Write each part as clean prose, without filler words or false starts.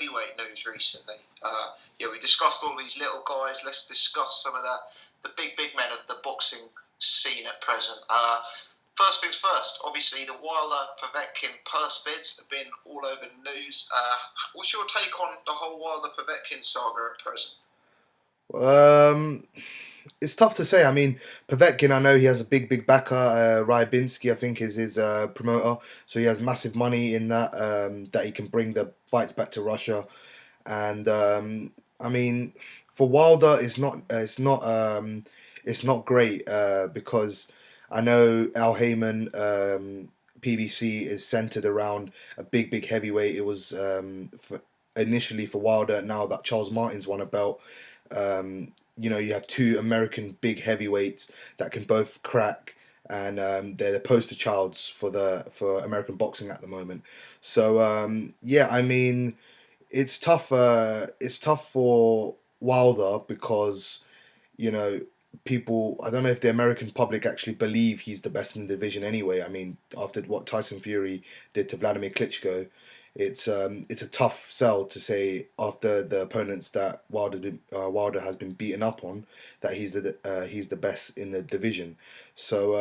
heavyweight news recently. We discussed all these little guys. Let's discuss some of the big men of the boxing scene at present. First things first, obviously the Wilder Povetkin purse bids have been all over the news. What's your take on the whole Wilder Povetkin saga at present? It's tough to say. I mean, Povetkin, I know he has a big backer. Rybinski, I think, is his promoter. So he has massive money in that he can bring the fights back to Russia. And I mean, for Wilder, it's not great because I know Al Heyman, PBC is centered around a big heavyweight. It was initially for Wilder. Now that Charles Martin's won a belt, you have two American big heavyweights that can both crack, and they're the poster childs for American boxing at the moment. So I mean, it's tough. It's tough for Wilder because you know people. I don't know if the American public actually believe he's the best in the division anyway. I mean, after what Tyson Fury did to Vladimir Klitschko, it's a tough sell to say after the opponents that Wilder has been beaten up on that he's the best in the division. So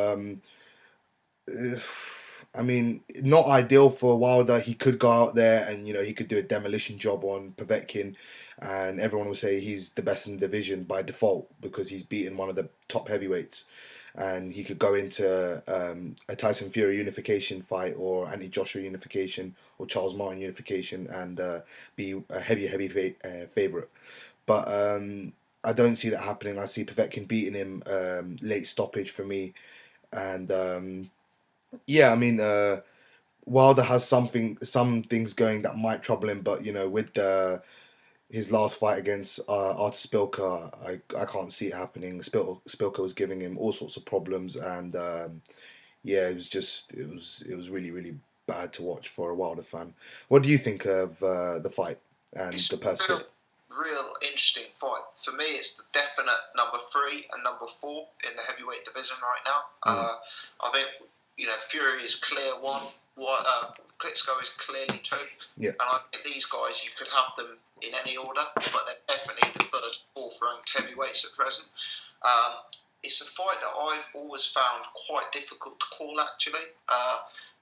I mean, not ideal for Wilder. He could go out there and he could do a demolition job on Povetkin, and everyone will say he's the best in the division by default because he's beaten one of the top heavyweights, and he could go into a Tyson Fury unification fight or Anthony Joshua unification or Charles Martin unification and be a heavy favorite. But I don't see that happening. I see Povetkin beating him late stoppage for me, and I mean, Wilder has some things going that might trouble him, but with his last fight against Artur Spilka, I can't see it happening. Spilka was giving him all sorts of problems, and it was really bad to watch for a Wilder fan. What do you think of the fight and It's the purse bid? real interesting fight. For me, it's the definite number 3 and number 4 in the heavyweight division right now. I think Fury is clear 1. Klitschko is clearly 2. Yeah. And I think these guys, you could have them in any order, but they're definitely the 3rd, 4th ranked heavyweights at present. It's a fight that I've always found quite difficult to call, actually.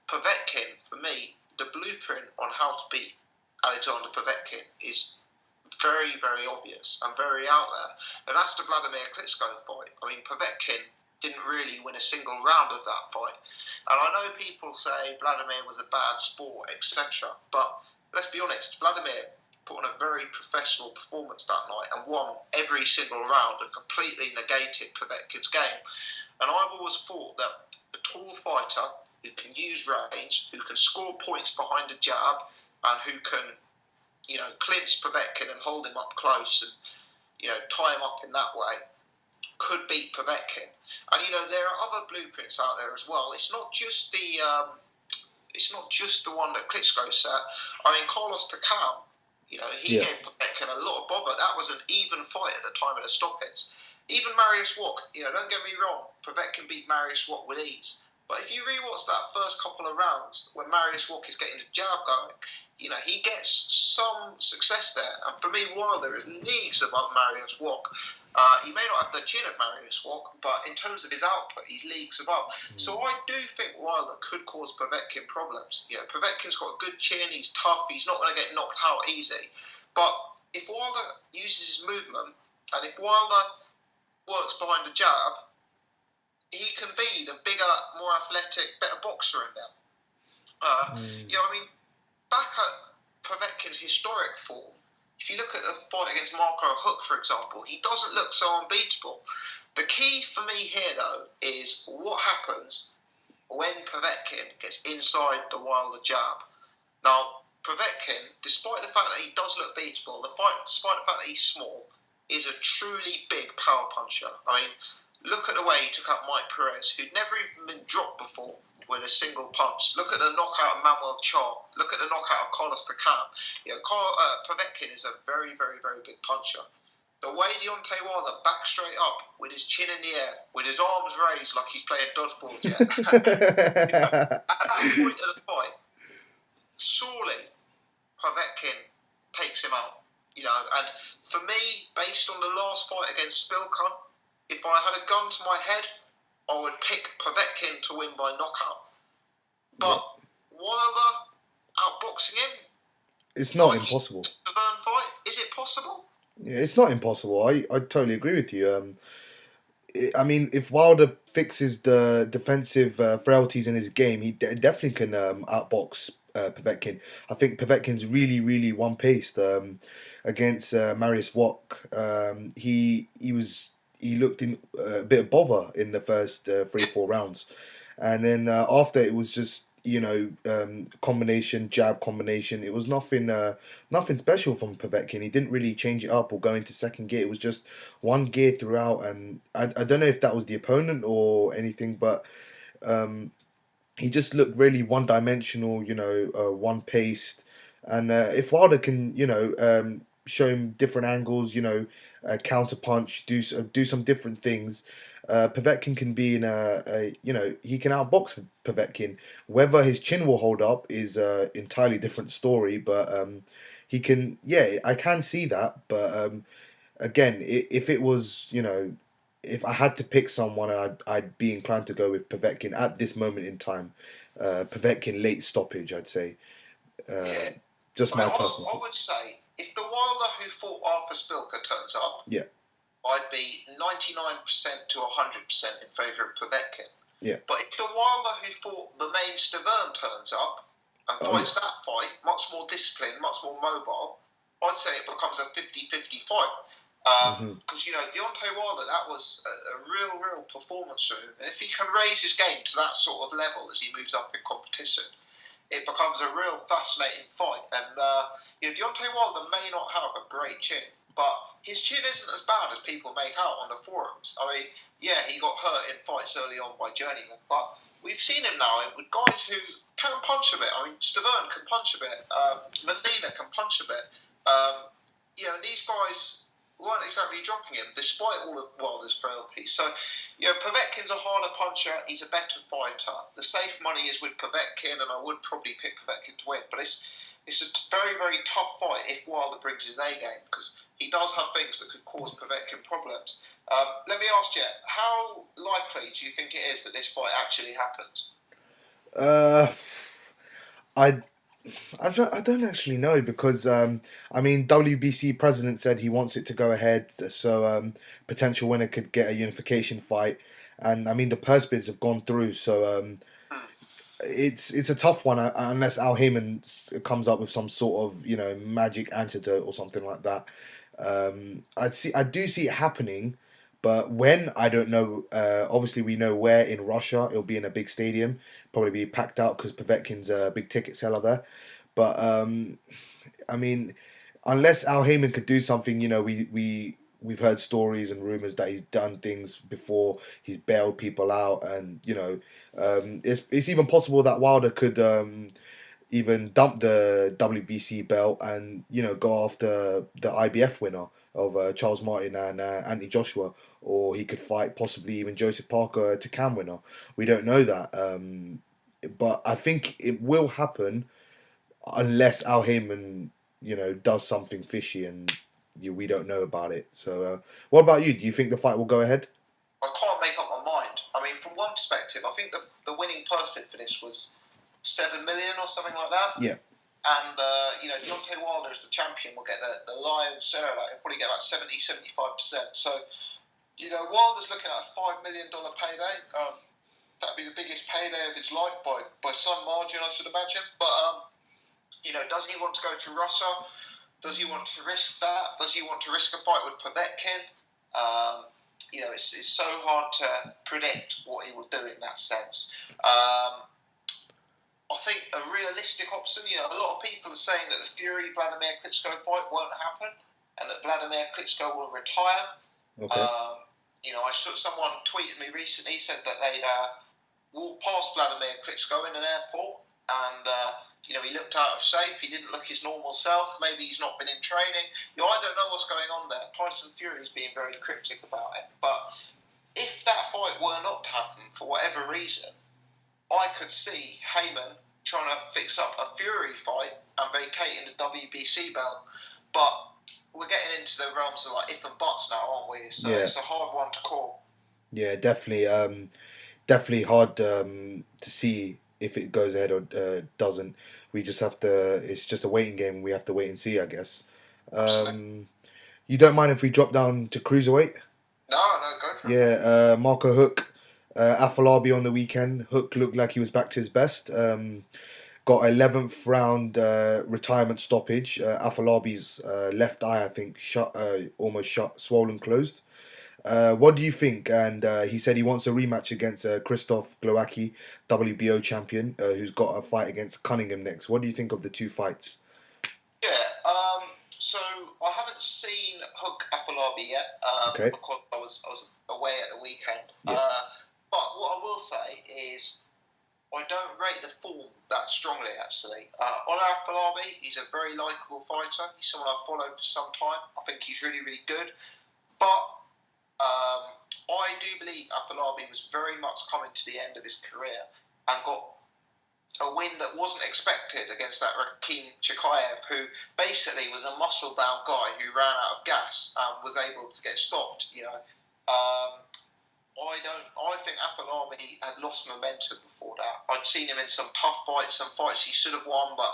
Povetkin, for me, the blueprint on how to beat Alexander Povetkin is very, very obvious and very out there. And that's the Vladimir Klitschko fight. I mean, Povetkin didn't really win a single round of that fight. And I know people say Vladimir was a bad sport, etc. But let's be honest, Vladimir put on a very professional performance that night and won every single round and completely negated Povetkin's game. And I've always thought that a tall fighter who can use range, who can score points behind a jab, and who can, clinch Povetkin and hold him up close and, tie him up in that way, could beat Povetkin. And there are other blueprints out there as well. It's not just the one that Klitschko set. I mean, Carlos Takam, he gave Povetkin a lot of bother. That was an even fight at the time of the stoppage. Even Mariusz Wach, don't get me wrong, Povetkin beat Mariusz Wach with ease. But if you rewatch that first couple of rounds when Mariusz Wach is getting the jab going, he gets some success there. And for me, Wilder is leagues above Mariusz Wach. He may not have the chin of Mariusz Wach, but in terms of his output, he's leagues above. So I do think Wilder could cause Povetkin problems. Povetkin's got a good chin, he's tough, he's not going to get knocked out easy. But if Wilder uses his movement, and if Wilder works behind the jab, he can be the bigger, more athletic, better boxer in there. I mean, back at Povetkin's historic form, if you look at the fight against Marco Huck, for example, he doesn't look so unbeatable. The key for me here, though, is what happens when Povetkin gets inside the Wilder jab. Now, Povetkin, despite the fact that he does look beatable, despite the fact that he's small, is a truly big power puncher. I mean, look at the way he took out Mike Perez, who'd never even been dropped before with a single punch. Look at the knockout of Manuel Char. Look at the knockout of Carlos Takam. Povetkin is a very, very, very big puncher. The way Deontay Wilder back straight up with his chin in the air, with his arms raised like he's playing dodgeball jet. At that point of the fight, surely Povetkin takes him out. You know, and for me, based on the last fight against Spilka, if I had a gun to my head, I would pick Povetkin to win by knockout. But Wilder outboxing him, it's not impossible. Severn fight, is it possible? Yeah, it's not impossible. I totally agree with you. I mean, if Wilder fixes the defensive frailties in his game, he definitely can outbox Povetkin. I think Povetkin's really, really one-paced against Marius Wack. He looked in a bit of bother in the first 3 or 4 rounds, and then after it was just combination jab combination. It was nothing special from Povetkin. He didn't really change it up or go into second gear. It was just one gear throughout, and I don't know if that was the opponent or anything, but he just looked really one dimensional. One paced, and if Wilder can show him different angles, counter punch, do some different things. Povetkin can be in he can outbox Povetkin. Whether his chin will hold up is an entirely different story, but he can. Yeah, I can see that. But again, if it was, if I had to pick someone, I'd be inclined to go with Povetkin at this moment in time. Povetkin late stoppage, I'd say. Just my personal. I would say if the Wilder who fought Arthur Spilka turns up, yeah, I'd be 99% to 100% in favour of Povetkin. Yeah. But if the Wilder who fought the main Stavern turns up and fights that fight, much more disciplined, much more mobile, I'd say it becomes a 50-50 fight. Because, Deontay Wilder, that was a real performance for him. And if he can raise his game to that sort of level as he moves up in competition, it becomes a real fascinating fight. And, Deontay Wilder may not have a great chin, but his chin isn't as bad as people make out on the forums. I mean, yeah, he got hurt in fights early on by journeymen, but we've seen him now with guys who can punch a bit. I mean, Stavern can punch a bit. Molina can punch a bit. And these guys weren't exactly dropping him, despite all of Wilder's frailties. So, Povetkin's a harder puncher. He's a better fighter. The safe money is with Povetkin, and I would probably pick Povetkin to win. But it's a very, very tough fight if Wilder brings his A game, because he does have things that could cause Povetkin problems. Let me ask you, how likely do you think it is that this fight actually happens? I don't actually know, because WBC president said he wants it to go ahead, so potential winner could get a unification fight, and the purse bids have gone through, so it's a tough one unless Al Heyman comes up with some sort of magic antidote or something like that. I do see it happening, but when, I don't know. Obviously, we know where in Russia. It'll be in a big stadium, probably be packed out because Povetkin's a big ticket seller there. But unless Al Heyman could do something, we've heard stories and rumors that he's done things before. He's bailed people out, and it's even possible that Wilder could even dump the WBC belt and go after the IBF winner of Charles Martin and Anthony Joshua, or he could fight possibly even Joseph Parker, to Cam winner. We don't know that, but I think it will happen unless Al Heyman does something fishy and we don't know about it. So what about you? Do you think the fight will go ahead? I can't make up my mind. I mean, from one perspective, I think the winning purse bid for this was 7 million or something like that. Yeah. And, Deontay Wilder as the champion will get the lion's share of that. He'll probably get about 70-75%. So, Wilder's looking at a $5 million payday. That'd be the biggest payday of his life by some margin, I should imagine. But, does he want to go to Russia? Does he want to risk that? Does he want to risk a fight with Povetkin? It's so hard to predict what he will do in that sense. I think a realistic option, a lot of people are saying that the Fury-Vladimir Klitschko fight won't happen and that Vladimir Klitschko will retire. Okay. Someone tweeted me recently, said that they'd walked past Vladimir Klitschko in an airport and, he looked out of shape. He didn't look his normal self. Maybe he's not been in training. I don't know what's going on there. Tyson Fury's being very cryptic about it. But if that fight were not to happen for whatever reason, I could see Heyman trying to fix up a Fury fight and vacating the WBC belt. but we're getting into the realms of like if and buts now, aren't we? So it's a hard one to call. Yeah, definitely. Definitely hard to see if it goes ahead or doesn't. We just have to. It's just a waiting game. We have to wait and see, I guess. Absolutely. You don't mind if we drop down to cruiserweight? No, go for it. Yeah, Marco Hook, Afolabi on the weekend. Hook looked like he was back to his best. Got 11th round retirement stoppage. Afolabi's left eye, I think, shut, almost shut, swollen closed. What do you think? And he said he wants a rematch against Christoph Glowacki, WBO champion, who's got a fight against Cunningham next. What do you think of the two fights? Yeah, so I haven't seen Huck Afolabi yet Okay. because I was away at the weekend. Yeah. But what I will say is I don't rate the form that strongly, actually. On Afolabi, he's a very likeable fighter. He's someone I've followed for some time. I think he's really, really good. But I do believe Afolabi was very much coming to the end of his career and got a win that wasn't expected against that Rakim Chikayev, who basically was a muscle-bound guy who ran out of gas and was able to get stopped. I think Afolabi had lost momentum before that. I'd seen him in some tough fights, some fights he should have won, but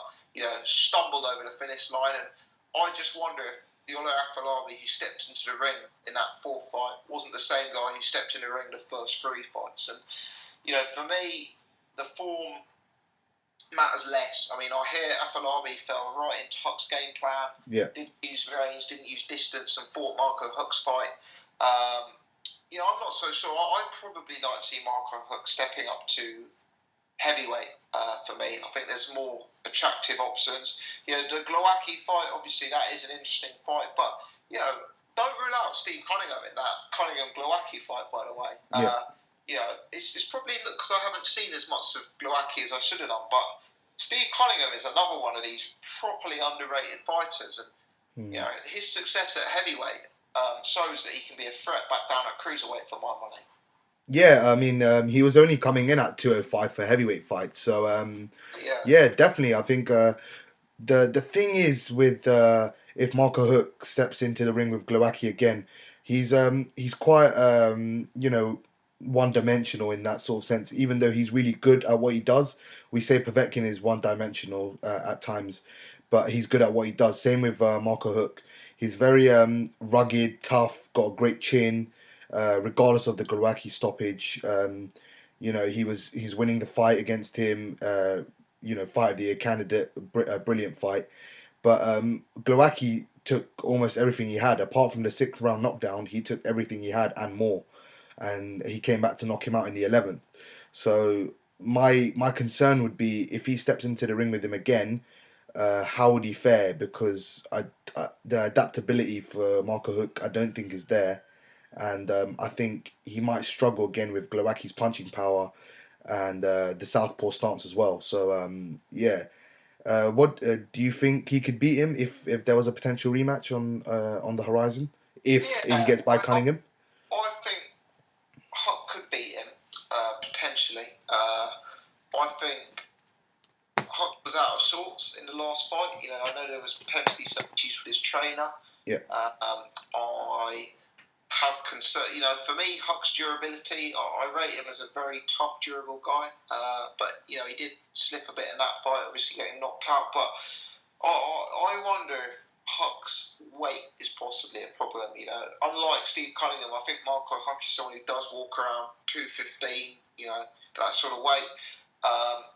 stumbled over the finish line. And I just wonder if the Ola Afolabi who stepped into the ring in that fourth fight wasn't the same guy who stepped in the ring the first three fights. And for me, the form matters less. I mean, I hear Afolabi fell right into Huck's game plan. Yeah. Didn't use range, didn't use distance, and fought Marco Huck's fight. I'm not so sure. I'd probably like to see Marco Huck stepping up to heavyweight for me. I think there's more attractive options. The Glowacki fight, obviously, that is an interesting fight, but don't rule out Steve Cunningham in that Cunningham-Glowacki fight, by the way. It's probably because I haven't seen as much of Glowacki as I should have done, but Steve Cunningham is another one of these properly underrated fighters, and his success at heavyweight shows that he can be a threat back down at cruiserweight for my money. Yeah, I mean, he was only coming in at 205 for heavyweight fights, so definitely. I think the thing is with if Marco Hook steps into the ring with Glowacki again, he's quite one-dimensional in that sort of sense. Even though he's really good at what he does, we say Povetkin is one-dimensional at times, but he's good at what he does. Same with Marco Hook. He's very rugged, tough, got a great chin. Regardless of the Glowacki stoppage, he's winning the fight against him. Fight of the year candidate, a brilliant fight. But Glowacki took almost everything he had, apart from the 6th round knockdown. He took everything he had and more, and he came back to knock him out in the 11th. So my concern would be if he steps into the ring with him again, how would he fare? Because the adaptability for Marco Hook, I don't think is there. And I think he might struggle again with Glowacki's punching power and the southpaw stance as well. So what do you think he could beat him if there was a potential rematch on the horizon if he gets by Cunningham? I think Huck could beat him potentially. I think Huck was out of sorts in the last fight. I know there was potentially some issues with his trainer. Yeah. I have concern. For me, Huck's durability, I rate him as a very tough, durable guy. But he did slip a bit in that fight, obviously getting knocked out. But I wonder if Huck's weight is possibly a problem. Unlike Steve Cunningham, I think Marco Huck is someone who does walk around 215. That sort of weight.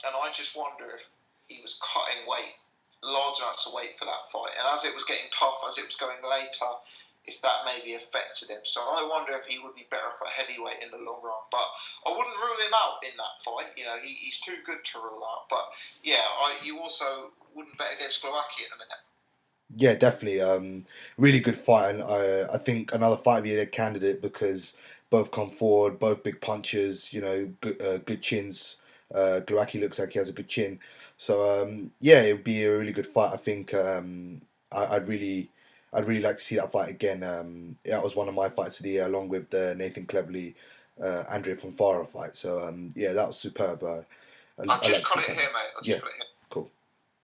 And I just wonder if he was cutting weight, large amounts of weight for that fight. And as it was getting tough, as it was going later, if that maybe affected him. So I wonder if he would be better for heavyweight in the long run. But I wouldn't rule him out in that fight. He's too good to rule out. But you also wouldn't bet against Glowacki at the minute. Yeah, definitely. Really good fight, and I think another fight of the year candidate because both come forward, both big punches. Good chins. Glowacki looks like he has a good chin. So it would be a really good fight. I think I'd really like to see that fight again. That was one of my fights of the year, along with the Nathan Cleverly, Andrea Fonfara fight. So that was superb. I'll just cut it here, mate.